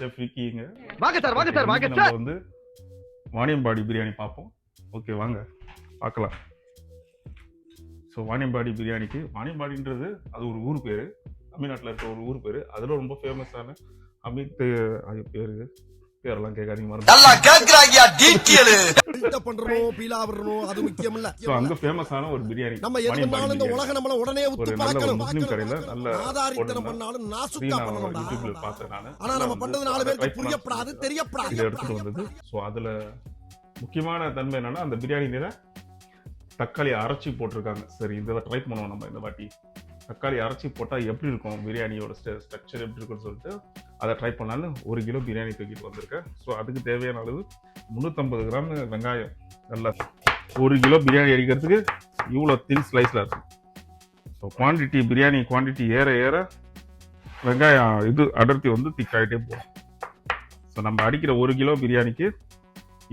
Chef விக்கிங்க. வாங்க sir நம்ம வந்து வாணியம்பாடி பிரியாணி பார்ப்போம். ஓகே வாங்க பார்க்கலாம். ஸோ வாணியம்பாடி பிரியாணிக்கு, வாணியம்பாடின்றது அது ஒரு ஊர் பேர், தமிழ்நாட்டில் இருக்க ஒரு ஊர் பேர். அதில் ரொம்ப ஃபேமஸான அமித் பேரெல்லாம் கேட்காதீங்க, அங்க ஃபேமஸான ஒரு பிரியாணி. ஒரு நல்ல ஒரு முஸ்லீம் கடையில நல்ல யூடியூப்ல பார்த்தேன் நான். இதை எடுத்துட்டு வந்தது. ஸோ அதுல முக்கியமான தன்மை என்னன்னா, அந்த பிரியாணியில தக்காளி அரைச்சி போட்டிருக்காங்க. சரி, இதை ட்ரை பண்ணுவோம் நம்ம இந்த வாட்டி. தக்காளி அரைச்சி போட்டால் எப்படி இருக்கும், பிரியாணியோட ஸ்ட்ரக்சர் எப்படி இருக்குன்னு சொல்லிட்டு அதை ட்ரை பண்ணலான்னு 1 கிலோ பிரியாணி தூக்கிட்டு வந்திருக்கேன். ஸோ அதுக்கு தேவையான அளவு 350 கிராம் வெங்காயம். நல்லா 1 கிலோ பிரியாணி அடிக்கிறதுக்கு இவ்வளோ தின் ஸ்லைஸில் இருக்கும். ஸோ பிரியாணி குவான்டிட்டி ஏற ஏற வெங்காயம் இது அடர்த்தி வந்து திக்காயிட்டே போகும். ஸோ நம்ம அடிக்கிற 1 கிலோ பிரியாணிக்கு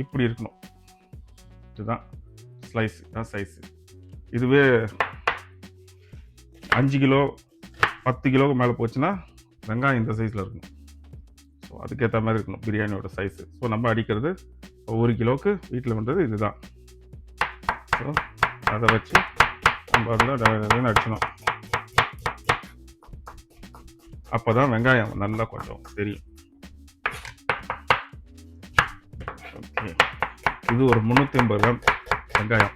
இப்படி இருக்கணும். இதுதான் ஸ்லைஸ், தான் சைஸு. இதுவே 5 கிலோ 10 கிலோக்கு மேலே போச்சுன்னா வெங்காயம் இந்த சைஸில் இருக்கணும். ஸோ அதுக்கேற்ற மாதிரி இருக்கணும் பிரியாணியோட சைஸு. ஸோ நம்ம அடிக்கிறது 1 கிலோவுக்கு வீட்டில் பண்ணுறது இதுதான். ஸோ அதை வச்சு நம்ம அதில் அடிச்சணும். அப்போ தான் வெங்காயம் நல்லா கொஞ்சம் தெரியும். ஓகே, இது ஒரு 350 கிராம் வெங்காயம்.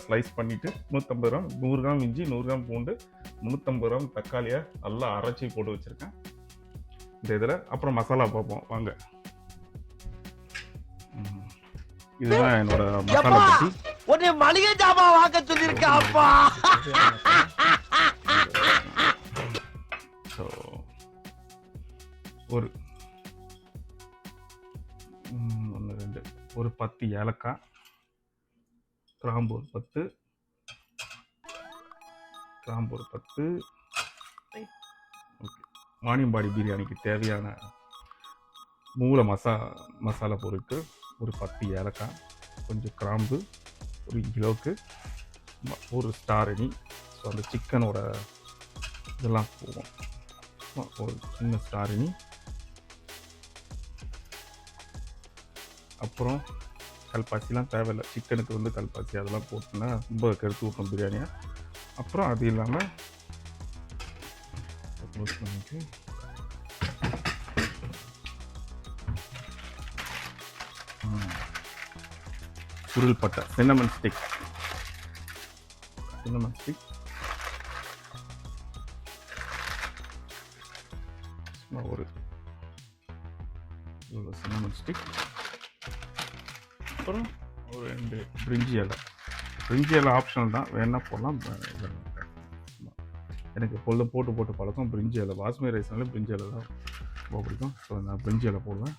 ஸ்லைஸ் பண்ணிட்டு 150 கிராம், 100 கிராம் இஞ்சி, 100 கிராம் பூண்டு, 350 கிராம் தக்காளியை நல்லா அரைச்சி போட்டு வச்சிருக்கேன் இந்த இதில். அப்புறம் மசாலா பார்ப்போம் வாங்க. இதுதான் என்னோட மசாலா பட்டி. உன்னை மளிகை ஜாமான் வாங்க சொல்லியிருக்காப்பா. ஸோ ஒரு 1 2 ஒரு 10 ஏலக்காய், கிராம்பு ஒரு 10, ஓகே. வாணியம்பாடி பிரியாணிக்கு தேவையான மூல மசாலா பொருட்கள் ஒரு 10 ஏலக்காய், கொஞ்சம் கிராம்பு, 1 கிலோவுக்கு ஒரு ஸ்டார் அணி. ஸோ அந்த சிக்கனோட இதெல்லாம் போகும். ஒரு சின்ன ஸ்டார் அணி. அப்புறம் கல்பாசிலாம் தேவையில்லை, சிக்கனுக்கு வந்து கல்பாசி அதெல்லாம் போட்டுன்னா ரொம்ப கெடுத்து விட்டோம் பிரியாணியை. அப்புறம் அது இல்லாமல் சுருள் பட்டை, சின்னமன் ஸ்டிக் ஒரு சின்னமன் ஸ்டிக். அப்புறம் ஒரு 2 பிரிஞ்சி இலை ஆப்ஷனல் தான், வேணா போடலாம். எனக்கு போட்டு பழக்கம் பிரிஞ்சி இலை. பாஸ்மதி ரைஸ்னால பிரிஞ்சி இலை தான் ரொம்ப பிடிக்கும். ஸோ நான் பிரிஞ்சி இலை போடுவேன்.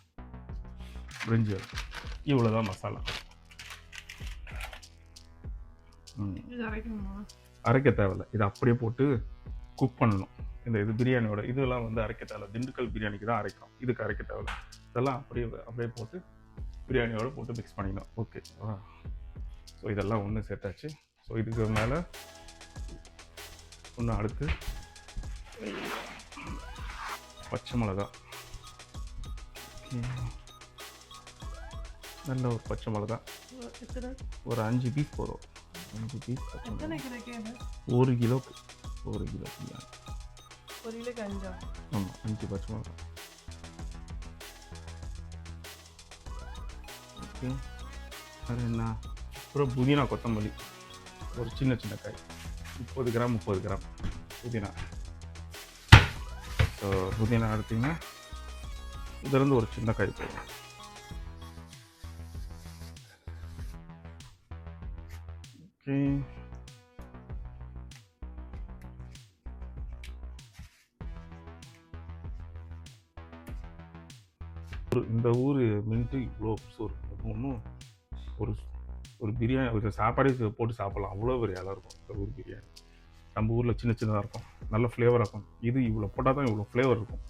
பிரிஞ்சி இலை இவ்வளோதான் மசாலா. அரைக்க தேவையில்லை, இதை அப்படியே போட்டு குக் பண்ணணும். இது பிரியாணியோட இதெல்லாம் வந்து அரைக்க தேவையில்லை. திண்டுக்கல் பிரியாணிக்கு தான் அரைக்கிறோம், இதுக்கு அரைக்க தேவையில்லை. இதெல்லாம் அப்படியே போட்டு பிரியாணியோட போட்டு மிக்ஸ் பண்ணிக்கணும். ஓகே, ஸோ இதெல்லாம் ஒன்று சேர்த்தாச்சு. ஸோ இதுக்கு மேலே ஒன்று அடுத்து பச்சை மிளகா, நல்ல ஒரு பச்சை மிளகா ஒரு 5 பீஸ் போதும். 5 பீஸ் பச்சை மிளகா 1 கிலோக்கு. 1 கிலோ ஆமாம், 5 பச்சை மிளகா. ஓகே, அது என்ன, அப்புறம் புதினா கொத்தமல்லி ஒரு சின்ன காய் 30 கிராம் புதினா. ஸோ புதினா எடுத்திங்கன்னா இதுலேருந்து ஒரு சின்ன காய் போடும். ஓகே, இந்த ஊர் மின்ட்டு இவ்வளோ ஒன்றும் ஒரு பிரியாணி ஒரு சாப்பாடே போட்டு சாப்பிட்லாம், அவ்வளோ பெரிய இலை இருக்கும் இந்த ஊர் பிரியாணி. நம்ம ஊரில் சின்னதாக இருக்கும், நல்ல ஃப்ளேவராக இருக்கும். இது இவ்வளோ போட்டால் தான் இவ்வளோ ஃப்ளேவர் இருக்கும்.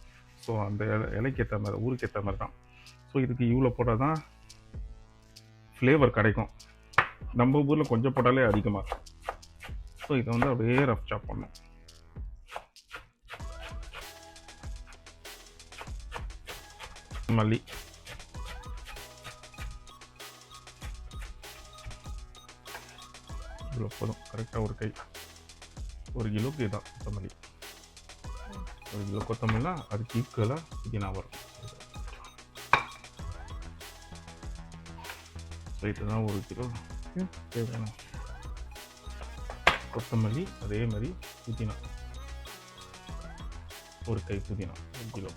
ஸோ அந்த இலைக்கு ஏற்ற மாதிரி, ஊருக்கு ஏற்ற மாதிரி தான். ஸோ இதுக்கு இவ்வளோ போட்டால் தான் ஃப்ளேவர் கிடைக்கும். நம்ம ஊரில் கொஞ்சம் போட்டாலே அதிகமாக இருக்கும். ஸோ இதை வந்து அப்படியே ரஃப் சாப் பண்ணணும். மல்லி இவ்வளோ போதும், கரெக்டாக ஒரு கை. 1 கிலோக்கு இதுதான் கொத்தமல்லி. 1 கிலோ கொத்தமல்லினா அதுக்கு ஈக்குவலாக புதினா வரும். ஸோ இதுதான் 1 கிலோ தேவையான கொத்தமல்லி. அதே மாதிரி புதினா 1 கை புதினா 1 கிலோ.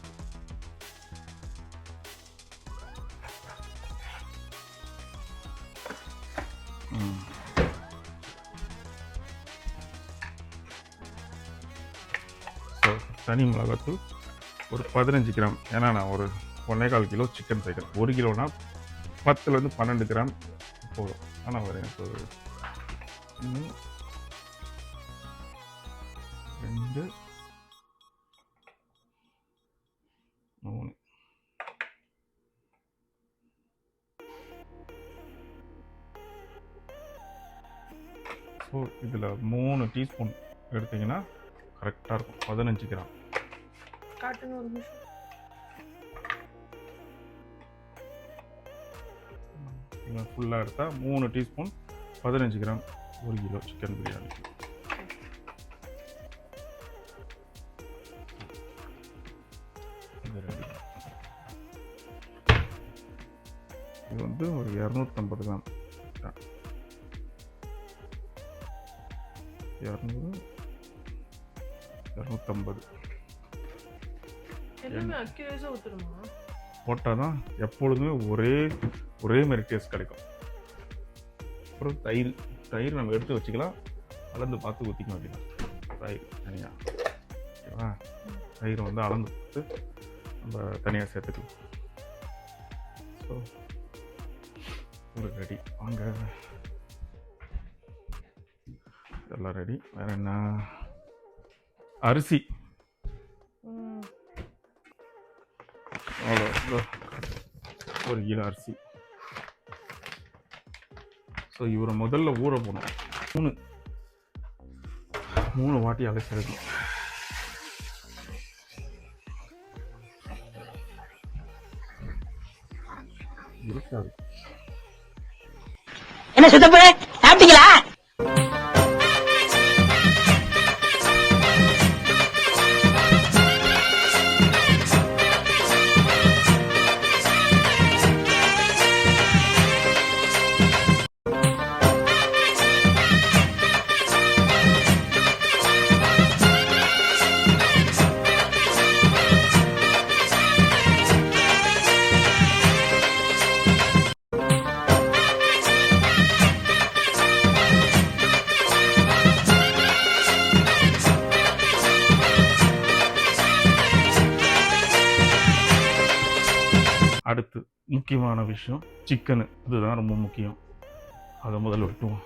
ஸோ தனி மிளகாத்தூள் ஒரு 15 கிராம். ஏன்னா நான் ஒரு 1.25 கிலோ சிக்கன் சேர்க்குறேன். 1 கிலோனா 10லேருந்து 12 கிராம் போதும். ஆனால் ஒரு எனக்கு ஒரு 1 2 3. ஸோ இதில் 3 டீஸ்பூன் எடுத்திங்கன்னா கரெக்டாக இருக்கும். 15 கிராம். காட்டுங்க ஒரு நிமிஷம். ஃபுல்லாக எடுத்தால் 3 teaspoon 15 gram 1 kilo chicken biryani. இது வந்து ஒரு 250 கிராம். 250 எல்லாமே அக்யூரேட்டா ஊத்துறோமா? போட்டால் தான் எப்பொழுதுமே ஒரே மாதிரி டேஸ்ட் கிடைக்கும். அப்புறம் தயிர் நம்ம எடுத்து வச்சுக்கலாம், அளந்து பார்த்து ஊற்றிக்க வேண்டியதான். தயிர் தனியாக ஓகேவா? தயிர் வந்து அளந்து பார்த்து நம்ம தனியாக சேர்த்துக்கலாம். ஸோ ஒரு ரெடி. வாங்க, இதெல்லாம் ரெடி. வேற என்ன? அரிசி அவ்வளோ 1 கிலோ அரிசி. ஸோ இவரை முதல்ல ஊற போகணும். 3 வாட்டி அலசி எடுக்கணும். இருக்காது. என்ன சித்தப்பு சாப்பிட்டீங்களா? அடுத்து முக்கியமான விஷயம் சிக்கனு. இதுதான் ரொம்ப முக்கியம். அதை முதல்ல வெட்டுவோம்.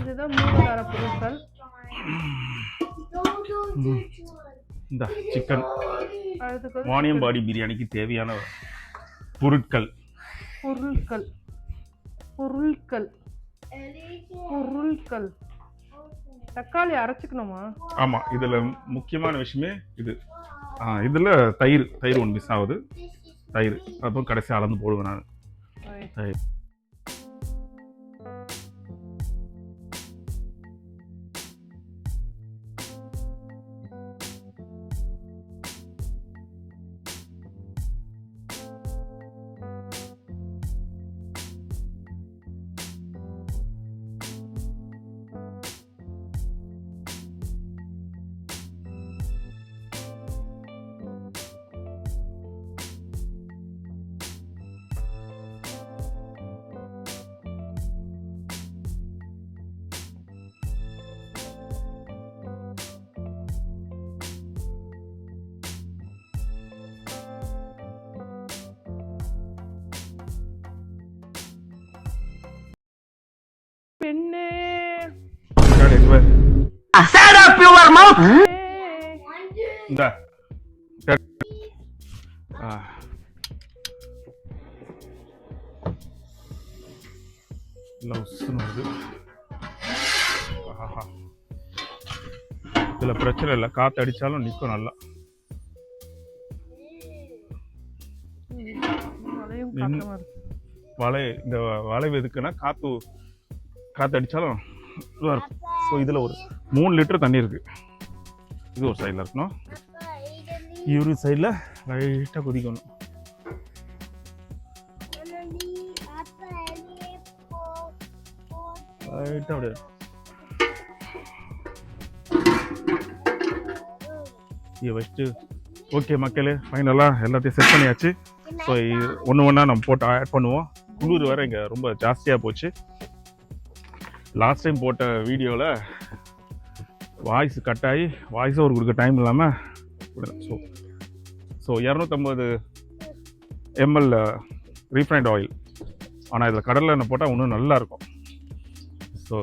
இதுதான் மூலாதார பொருட்கள். இந்த சிக்கன் அடுத்து வாணியம்பாடி பிரியாணிக்கு தேவையான பொருட்கள். பொருட்கள் பொருட்கள் பொருட்கள். தக்காளி அரைச்சுக்கணுமா? ஆமா, இதுல முக்கியமான விஷயமே இது. இதுல தயிர் ஒன்று மிஸ் ஆகுது. தயிர் அப்புறம் கடைசி அளந்து போடுவேன் நான். தயிர் பெண்ணே இந்த இதுல பிரச்சனை இல்லை, காத்து அடிச்சாலும் நிற்கும் நல்லா. இந்த வளைவு எதுக்குன்னா காத்து அடிச்சாலும் இதுவாக இருக்கும். ஸோ இதில் ஒரு 3 லிட்டர் தண்ணி இருக்கு. இது ஒரு சைடில் இருக்கணும், இவரு சைடில் லைட்டாக கொதிக்கணும். லைட்டாக அப்படியே இதை வச்சுட்டு ஓகே மக்களே, ஃபைனலாக எல்லாத்தையும் செட் பண்ணியாச்சு. ஸோ ஒன்று ஒன்றா நம்ம போட்டு ஆட் பண்ணுவோம். குளிர் வேறு இங்கே ரொம்ப ஜாஸ்தியாக போச்சு. லாஸ்ட் டைம் போட்ட வீடியோவில் வாய்ஸ் கட் ஆகி வாய்ஸ் ஓவர் கொடுக்க டைம் இல்லாமல் ஸோ 250 ml ரீஃபைண்ட் ஆயில். ஆனால் இதில் கடலை எண்ணெய் போட்டால் இன்னும் நல்லாயிருக்கும். ஸோ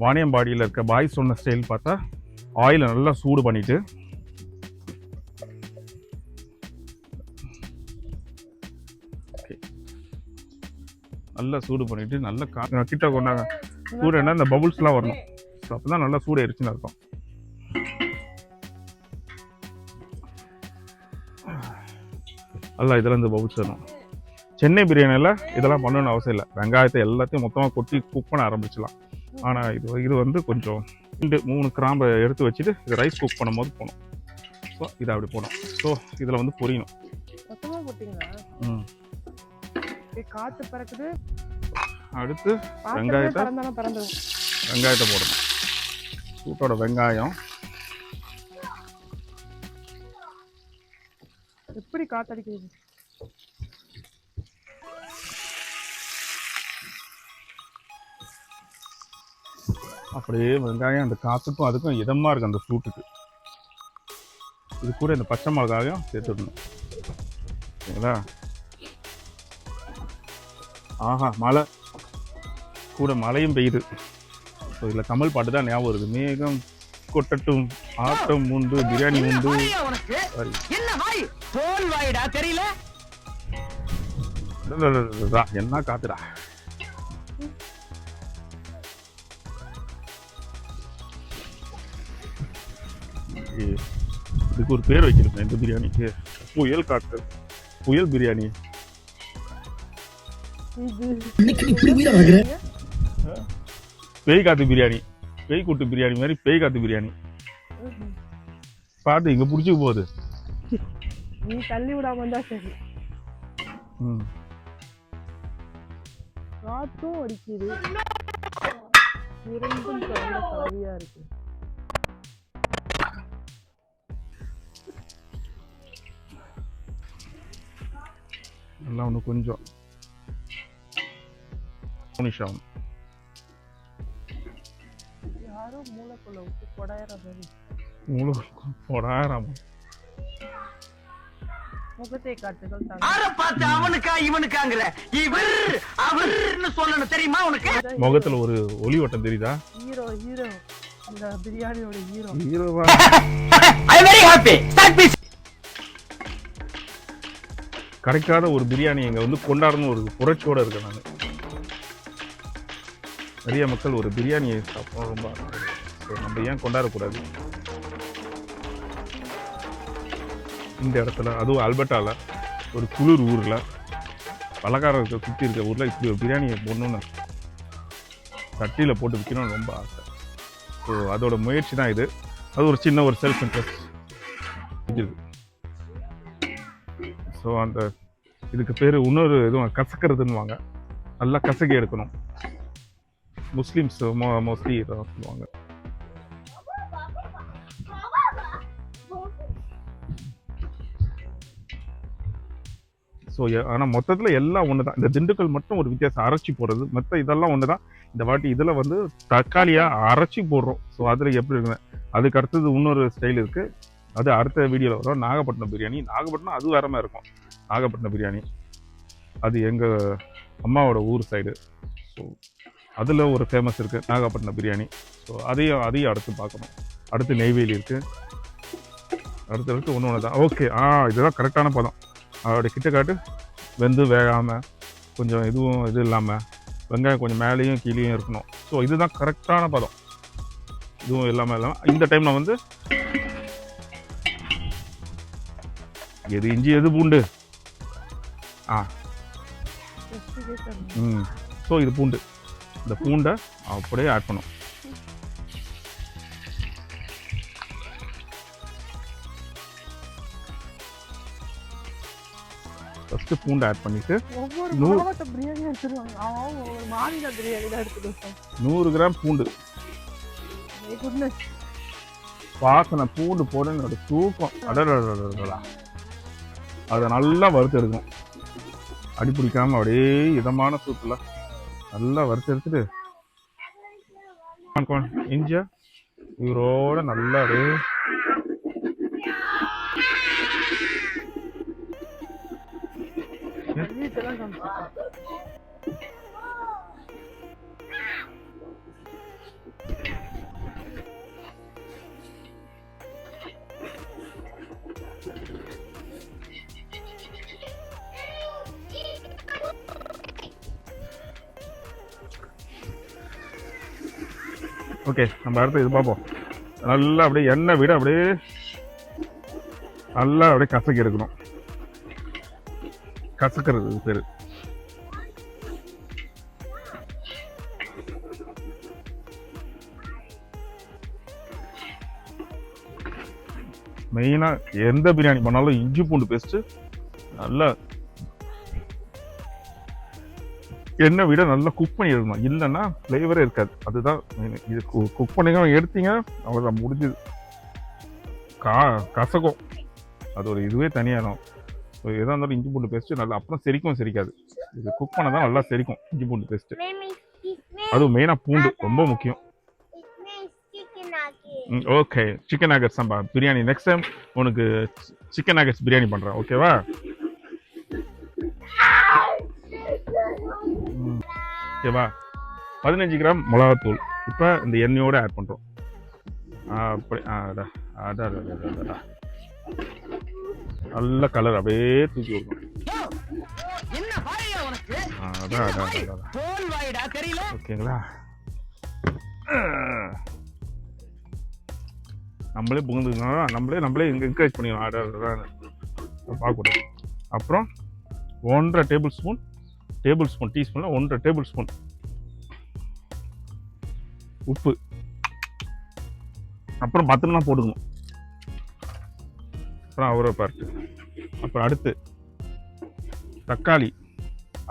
வாணியம்பாடியில் இருக்க பாய் சொன்ன ஸ்டைல் பார்த்தா ஆயிலை நல்லா சூடு பண்ணிவிட்டு நல்லா சூடு பண்ணிவிட்டு நல்லா கிட்ட கொண்டாங்க. சூடு என்ன, இந்த பபுள்ஸ்லாம் வரணும். ஸோ அப்போ தான் நல்லா சூடு எரிச்சுன்னு இருக்கும். நல்லா இதில் இந்த பபுள்ஸ் வரும். சென்னை பிரியாணியில் இதெல்லாம் பண்ணணும்னு அவசியம் இல்லை. வெங்காயத்தை எல்லாத்தையும் மொத்தமாக கொட்டி குக் பண்ண ஆரம்பிச்சிடலாம். ஆனால் இது வந்து கொஞ்சம் 2-3 கிராம்பை எடுத்து வச்சுட்டு இது ரைஸ் குக் பண்ணும்போது போகணும். ஸோ இதை அப்படி போகணும். ஸோ இதில் வந்து பொரியணும். காத்து பறக்குது. அடுத்து வெங்காயத்தை போடணும். சூட்டோட வெங்காயம் எப்படி காத்தடிக்கிறது? அப்படியே வெங்காயம் அந்த காத்துக்கும் அதுக்கும் இதமாக இருக்குது. அந்த சூட்டுக்கு இது கூட இந்த பச்சை மிளகாயும் சேர்த்துடணும். சரிங்களா? ஆஹா, மழை கூட மழையும் பெய்யுது. ஸோ இதில் கமல் பாட்டு தான் ஞாபகம் வருது. மேகம் கொட்டட்டும், ஆட்டம் உண்டு, பிரியாணி உண்டு. என்ன காத்துடா. இதுக்கு ஒரு பேர் வைக்கணும் இந்த பிரியாணிக்கு. புயல் காத்து, புயல் பிரியாணி. பேய் காத்து பிரியாணி, பேய் கூட்டு பிரியாணி மாதிரி பேய் காத்து பிரியாணி. பாட்டு இங்க புடிச்சுக்க போகுது. நீ தள்ளி விடாம இருந்தா சரி. காத்தும் அடிக்குது, இரண்டும் கலவையா இருக்கு. எல்லாம் ஒன்று கொஞ்சம் யாரோ மூளைக்குள்ள விட்டு கொடாயிரம் மூளை கொடாயிரம். முகத்தை காட்டுகள் ஆற பார்த்து அவனுக்கா இவனுக்காங்கற இவர் அவர்னு சொல்லணும் தெரியுமா உனக்கு? முகத்துல ஒரு ஒளி ஓட்டம் தெரியுதா? ஹீரோ இந்த பிரியாணியோட ஹீரோவா? I very happy start please. கிடைக்காத ஒரு பிரியாணி இங்க வந்து கொண்டாடணும் ஒரு புரட்சியோட இருக்கேன் நான். நிறைய மக்கள் ஒரு பிரியாணியை சாப்பிடணும் ரொம்ப ஆசை. ஸோ நம்ம ஏன் கொண்டாடக்கூடாது? இந்த இடத்துல அதுவும் அல்பர்டால ஒரு குளிர் ஊர்ல பலகாரம் இருக்க சுற்றி இருக்க ஊர்ல இப்படி ஒரு பிரியாணியை போடணும்னு சட்டியில போட்டு விற்கணும்னு ரொம்ப ஆசை. ஸோ அதோட முயற்சி தான் இது. அது ஒரு சின்ன ஒரு செல்ஃப் இன்ட்ரெஸ்ட் இது. ஸோ அந்த இதுக்கு பேர் இன்னொரு எதுவும் கசக்கிறதுன்னு நல்லா கசக்கி எடுக்கணும். முஸ்லீம்ஸ் மோஸ்ட்லி இதான் சொல்லுவாங்க. ஸோ ஆனால் மொத்தத்தில் எல்லாம் ஒன்று தான். இந்த திண்டுக்கல் மட்டும் ஒரு வித்தியாசம், அரைச்சி போடுறது. மற்ற இதெல்லாம் ஒன்று தான். இந்த வாட்டி இதில் வந்து தக்காளியாக அரைச்சி போடுறோம். ஸோ அதில் எப்படி இருக்குங்க, அதுக்கு அடுத்தது இன்னொரு ஸ்டைல் இருக்குது. அது அடுத்த வீடியோவில் வரும். நாகப்பட்டினம் பிரியாணி. நாகப்பட்டினம் அது வேற மாதிரி இருக்கும். நாகப்பட்டினம் பிரியாணி அது எங்கள் அம்மாவோட ஊர் சைடு. ஸோ அதில் ஒரு ஃபேமஸ் இருக்குது நாகப்பட்டினம் பிரியாணி. ஸோ அதையும் அடுத்து பார்க்கணும். அடுத்து நெய்வேலி இருக்குது. அடுத்து ஒன்று தான். ஓகே, இதுதான் கரெக்டான பதம். அதோடைய கிட்ட காட்டு வெந்து வேகாமல் கொஞ்சம் இதுவும் இது இல்லாமல் வெங்காயம் கொஞ்சம் மேலேயும் கீழேயும் இருக்கணும். ஸோ இதுதான் கரெக்டான பதம். இதுவும் இல்லாமல் இந்த டைமில் வந்து எது இஞ்சி எது பூண்டு. ஸோ இது பூண்டு. இந்த பூண்டை அப்படியே ஆட் பண்ணும். ஃபர்ஸ்ட் பூண்டு ஆட் பண்ணிட்டு ஒவ்வொரு மாவட்ட பிரியாணி எடுத்துருவாங்க. ஒரு மாநில பிரியாணி தான் எடுத்துட்டு 100 கிராம் பூண்டு. வாசனை பூண்டு போட என்னோட தூக்கம். அதை நல்லா வறுத்து எடுக்கணும். அடி பிடிக்காம அப்படியே இதமான சூப்பில் நல்லா வறுத்து எடுத்துட்டு இஞ்சியா இவரோட நல்லா அப்படியே ஓகே. நம்ம அடுத்து இது பார்ப்போம். நல்லா அப்படியே எண்ணெய் விட அப்படியே நல்லா அப்படியே கசக்கி எடுக்கணும். கசக்கிறது பேரு. மெயினா எந்த பிரியாணி பண்ணாலும் இஞ்சி பூண்டு பேஸ்ட் நல்லா எண்ணெய் விட நல்லா குக் பண்ணி எடுக்கணும். இல்லைன்னா ஃப்ளேவரே இருக்காது. அதுதான் இது குக் பண்ணிங்க எடுத்தீங்க அவ்வளோதான் முடிஞ்சுது. கசக்கும். அது ஒரு இதுவே தனியாகும். ஸோ எதாக இருந்தாலும் இஞ்சி பூண்டு பேஸ்ட்டு நல்லா அப்புறம் செரிக்காது. இது குக் பண்ண தான் நல்லா செரிக்கும் இஞ்சி பூண்டு பேஸ்ட்டு. அதுவும் மெயினாக பூண்டு ரொம்ப முக்கியம். ஓகே, சிக்கன் நகட்ஸ் சம்பா பிரியாணி. நெக்ஸ்ட் டைம் உனக்கு சிக்கன் நகட்ஸ் பிரியாணி பண்ணுறேன், ஓகேவா? ஓகேவா? 15 கிராம் மிளகாத்தூள் இப்போ இந்த எண்ணெயோடு ஆட் பண்ணுறோம். அப்படி நல்ல கலர் அப்படியே தூக்கி விடணும். ஓகேங்களா? நம்மளே புகுந்துக்கனால நம்மளே இங்கே என்கரேஜ் பண்ணிடலாம். பார்க்கக்கூடாது. அப்புறம் 1.5 டேபிள் ஸ்பூன் டீஸ்பூனில் 1.5 டேபிள் ஸ்பூன் உப்பு. அப்புறம் பத்திரமா போட்டுக்கணும். அப்புறம் அவரை பார்த்து அப்புறம் அடுத்து தக்காளி,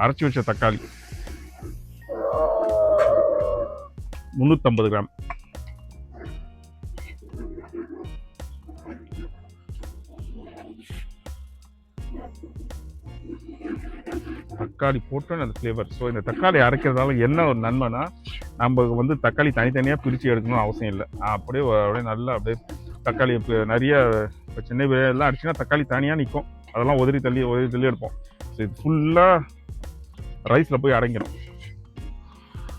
அரைச்சி வச்ச தக்காளி 350 கிராம். தக்காளி போட்டு அந்த ஃப்ளேவர். ஸோ இந்த தக்காளி அரைக்கிறதால என்ன ஒரு நன்மைனா, நம்ம வந்து தக்காளி தனித்தனியாக பிரித்து எடுக்கணும் அவசியம் இல்லை. அப்படியே நல்லா அப்படியே தக்காளி நிறைய சின்ன எல்லாம் அடிச்சுன்னா தக்காளி தனியாக நிற்கும். அதெல்லாம் உதறி தள்ளி எடுப்போம். ஸோ இது ஃபுல்லாக ரைஸில் போய் அடங்கிடும்.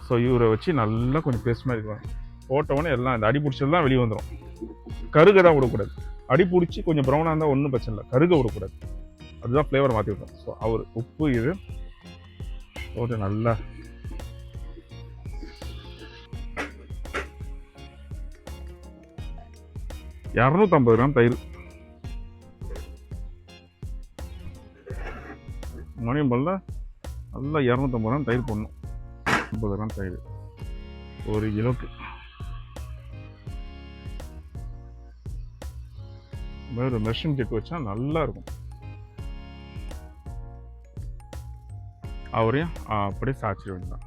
ஸோ இவரை வச்சு நல்லா கொஞ்சம் பேஸ்ட் மாதிரி இருக்கும். போட்டவொடனே எல்லாம் இந்த அடி பிடிச்சது தான் வெளியே வந்துடும். கருக தான் விடக்கூடாது. அடி பிடிச்சி கொஞ்சம் ப்ரௌனாக இருந்தால் ஒன்றும் பிரச்சனை இல்லை, கருக விடக்கூடாது. அதுதான் ஃப்ளேவர் மாற்றி விட்டோம். ஸோ அவர் உப்பு இது போட்டு நல்லா $250 தயிர். மணியம் போல நல்லா $250 தயிர் போடணும். 50 கிராம் தயிர் 1 கிலோக்கு. ஒரு மெஷின் செட் வச்சா நல்லா இருக்கும். அவரையும் அப்படியே சாய்ச்சிட வேண்டியதான்.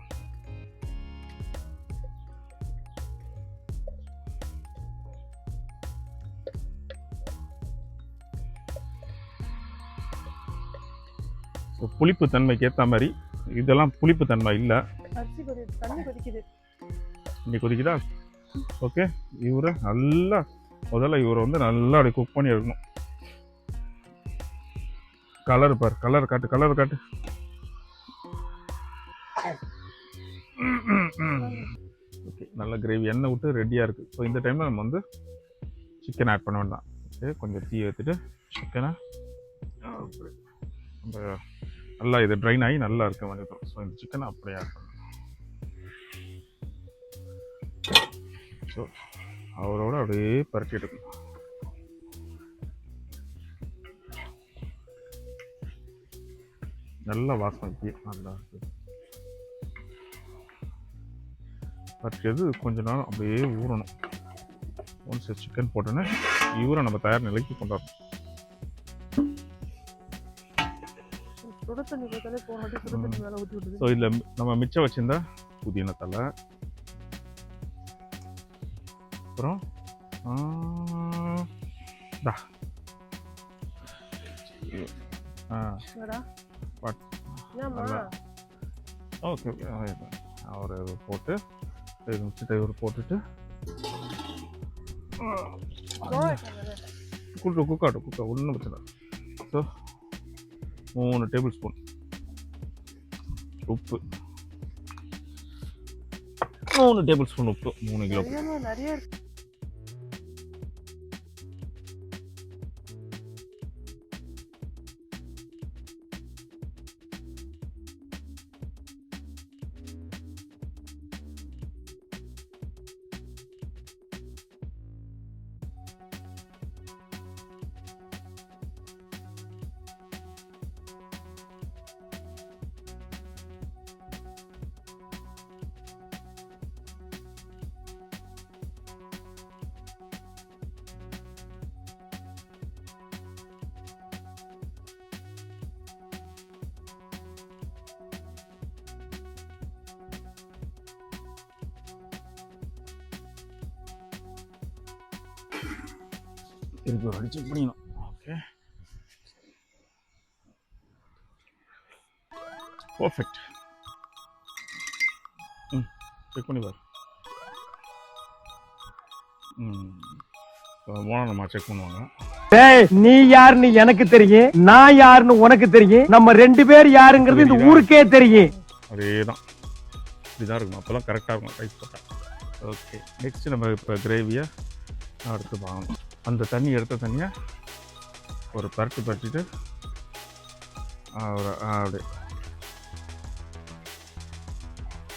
புளிப்பு தன்மைக்கு ஏற்ற மாதிரி இதெல்லாம் புளிப்பு தன்மை இல்லை. தண்ணி கொதிக்குது. இன்னைக்கு கொதிக்குதா? ஓகே. இவரை நல்லா முதல்ல இவரை வந்து நல்லா அப்படி குக் பண்ணி எடுக்கணும். கலர் பாரு, கலர் காட்டு. ஓகே, நல்ல கிரேவி எண்ணெய் விட்டு ரெடியாக இருக்குது. ஸோ இந்த டைமில் நம்ம வந்து சிக்கன் ஆட் பண்ண வேண்டாம். ஓகே, கொஞ்சம் தீ ஏற்றிட்டு சிக்கனை நம்ம நல்லா இது ட்ரைன் ஆகி நல்லா இருக்க வேண்டியது. ஸோ இந்த சிக்கனை அப்படியே ஆட் பண்ணணும். ஸோ அவரோட அப்படியே பரட்டி எடுக்கணும். நல்லா வாசனை நல்லா இருக்குது. பரட்டியது கொஞ்ச நாள் அப்படியே ஊறணும். ஒன்ஸ் சிக்கன் போட்டோன்னே இவரை நம்ம தயார் நிலைக்கு கொண்டாடணும். ஸோ இதில் நம்ம மிச்சம் வச்சிருந்தா புதினா தலை, அப்புறம் ஓகே அவர் போட்டு மிச்சத்தை போட்டுட்டு குக்கா ஒன்றும் பிரச்சனை. ஸோ 3 டேபிள் ஸ்பூன் உப்பு, 3 டேபிள் ஸ்பூன் உப்பு 3 கிலோ. திருப்பி அடிச்சு பண்ணிடணும். Okay, perfect. செக் பண்ணி பாரு. நம்ம செக் பண்ணுவாங்க. நீ யாருன்னு எனக்கு தெரியும், நான் யாருன்னு உனக்கு தெரியும். நம்ம 2 பேர் யாருங்கிறது இந்த ஊருக்கே தெரியும். அதேதான், இப்படிதான் இருக்கும். அப்பெல்லாம் கரெக்டாக இருக்கும் ரைஸ் போட்டா. ஓகே, நெக்ஸ்ட் நம்ம இப்போ கிரேவியை அடுத்து வாங்கணும். அந்த தண்ணி எடுத்த தண்ணியை ஒரு பரட்டிட்டு அப்படியே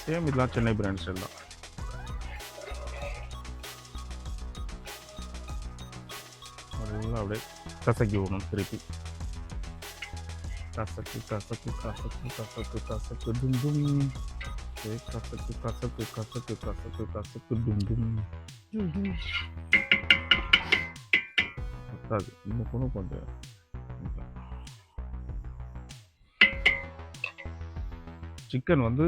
சேம் இதெல்லாம் சென்னை பிராண்ட் ஸ்டைல் தான். அதெல்லாம் அப்படியே கசக்கி விடணும். திருப்பி கசக்கு டும் டும். கசக்கு டும் டும். அது இன்னும் கொஞ்சம் சிக்கன் வந்து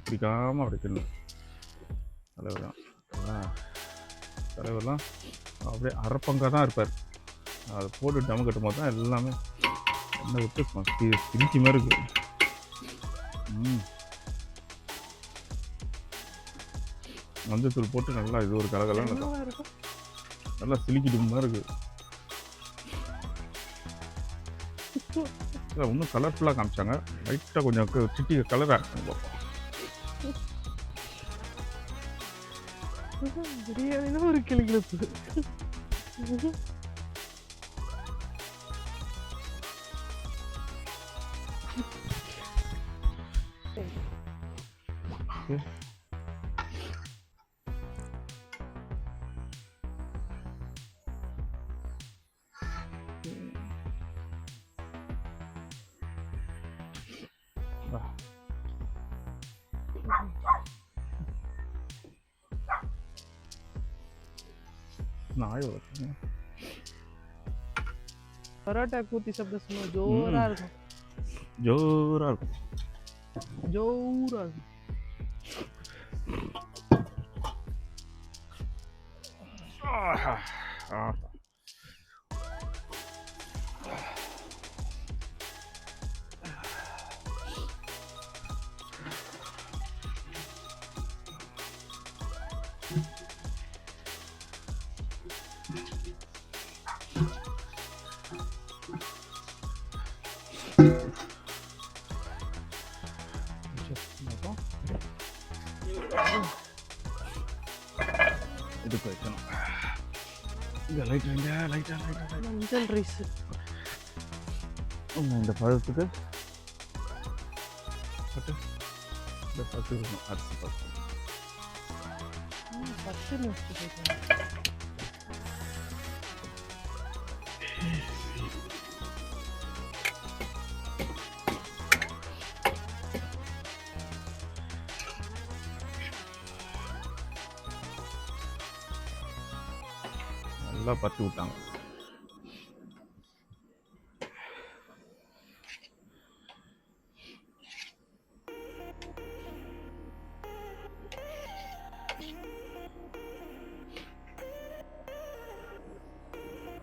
பிடிக்காம அப்படி தின்னு தலைவர் தான் தலைவர்லாம் அப்படியே அரைப்பங்காக தான் இருப்பார். அதை போட்டு டம கட்டும் போது தான் எல்லாமே எண்ணெய் விட்டு திருச்சி மாதிரி இருக்கு. மஞ்சத்தூள் போட்டு நல்லா இது ஒரு கலகலாம் நல்லா சிலிக்கிட்டு மாதிரி இருக்கு. இன்னும் கலர்ஃபுல்லாக காமிச்சாங்க. லைட்டாக கொஞ்சம் சிட்டி கலர் ஆட் பண்ணி பார்ப்போம். பிரியாணினா ஒரு கிளிகிழப்பு. பரோட்டா கூத்தி சாப்பிட சும்மா ஜோரா இருக்கும். ஜோரா இருக்கும். இதுக்கு வைக்கணும். இந்த மஞ்சள் ரைஸ் இந்த பழத்துக்கு இந்த பத்து இருக்கணும். அரிசி பத்து நல்லா பட்டு விட்டாங்க.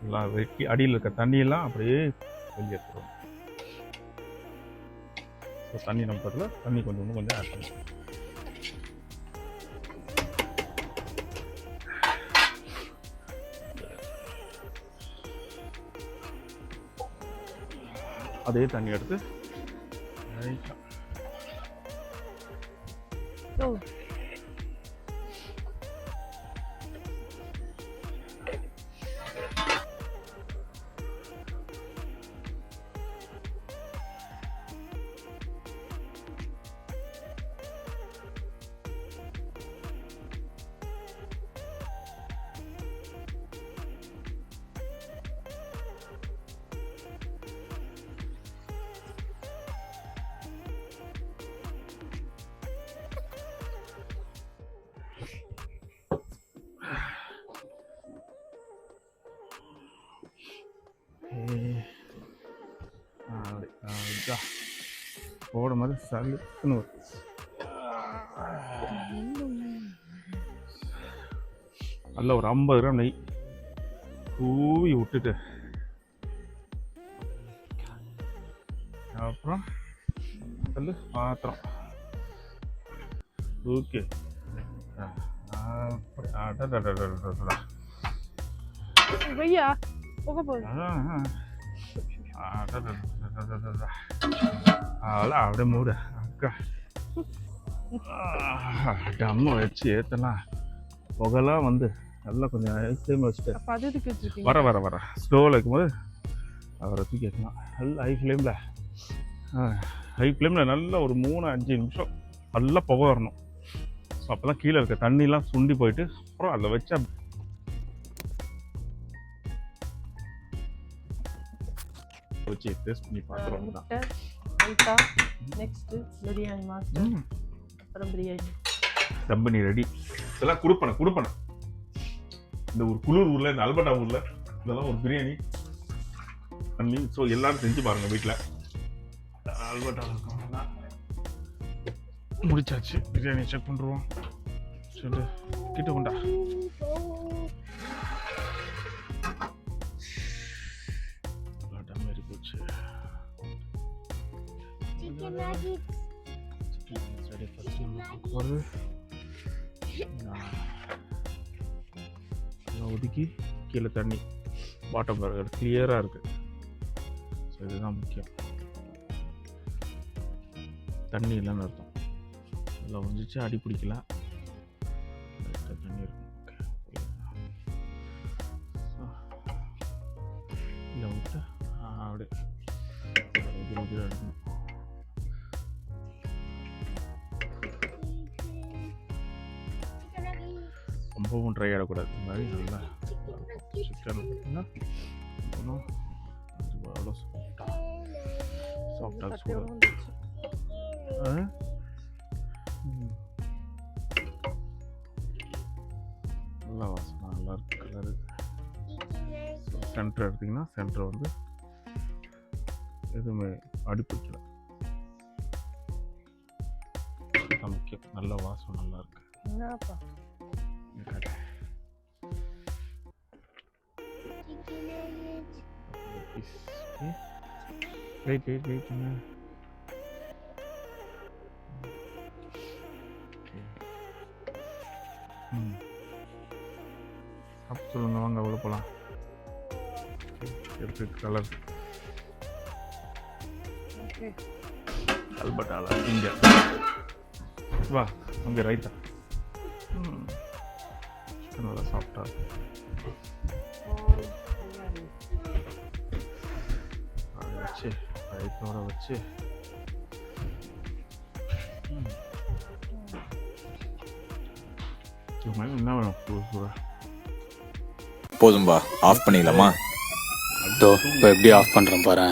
எல்லாம் வெட்டி அடியில் இருக்க தண்ணியெல்லாம் அப்படியே வெளியேற்றுறோம். தண்ணி நம்ம பதில் தண்ணி கொஞ்சம் கொஞ்சம் ஆட் பண்ணுவோம். அதே தண்ணி எடுத்து போட மாதிரி சலுன்னு நல்ல ஒரு 50 கிராம் நெய் தூவி விட்டுட்டு அப்புறம் சொல்லு பாத்திரம் ஓகே. பையா போக போகுது. அதெல்லாம் அப்படியே மூடு அக்கா. டம்ம வச்சு ஏற்றலாம். புகலாம் வந்து நல்லா கொஞ்சம் ஐஸ்லேயும் வச்சுட்டு வர ஸ்லோவில் இருக்கும்போது அவரை தூக்கி வைக்கலாம். நல்லா ஹை ஃப்ளேமில் நல்லா ஒரு 3-5 நிமிஷம் நல்லா புகை வரணும். ஸோ அப்போ தான் கீழே இருக்க தண்ணிலாம் சுண்டி போயிட்டு அப்புறம் அதில் வச்சா வச்சு டேஸ்ட் பண்ணி பார்க்குறோம் தான். நெக்ஸ்ட் பிரியாணி மாஸ்டர், அப்புறம் பிரியாணி தம் பண்ணி ரெடி. இதெல்லாம் கொடுப்பேன் இந்த ஒரு குளூர் ஊரில், இந்த அல்பர்டா ஊரில் இதெல்லாம் ஒரு பிரியாணி பண்ணி. ஸோ எல்லாரும் செஞ்சு பாருங்க வீட்டில். அல்பர்டா இருக்கவங்கலாம் முடிச்சாச்சு. பிரியாணி செக் பண்ணுறோம். சொல்லு கிட்ட கொண்டா. மாரி போச்சு. ஒதுக்கி கீழே தண்ணி பாட்டம் பர்கர் கிளியராக இருக்குது. ஸோ இதுதான் முக்கியம். தண்ணி இல்லைன்னு அர்த்தம். அதில் வந்துச்சு அடி பிடிக்கலாம். தண்ணி இருக்கும். இல்லை விட்டு அப்படியே எடுக்கணும். ரொம்பவும் ட்ரை ஆகக்கூடாது. இந்த மாதிரி நல்லா சிக்கன் பார்த்தீங்கன்னா அவ்வளோ சாஃப்டாக சூடாக நல்லா வாசனை நல்லா இருக்கு. கலரு சென்டர் எடுத்திங்கன்னா சென்டர் வந்து எதுவுமே அடிப்பிடிக்கல. முக்கியம். நல்ல வாசம் நல்லா இருக்கு. வெயிட் சாப்பிட்டு சொல்லுங்க. வாங்க அவ்வளோ போகலாம். எப்படி கலர் கல்பட்டால இங்கே வா. அங்கே ரைத்தா நல்லா சாஃப்டாக இருக்கும். அதை வச்சு ரைத்தோட வச்சு என்ன வேணும்? போதும்பா, ஆஃப் பண்ணிடலாமா? இப்போ எப்படி ஆஃப் பண்ணுறேன் பாரு.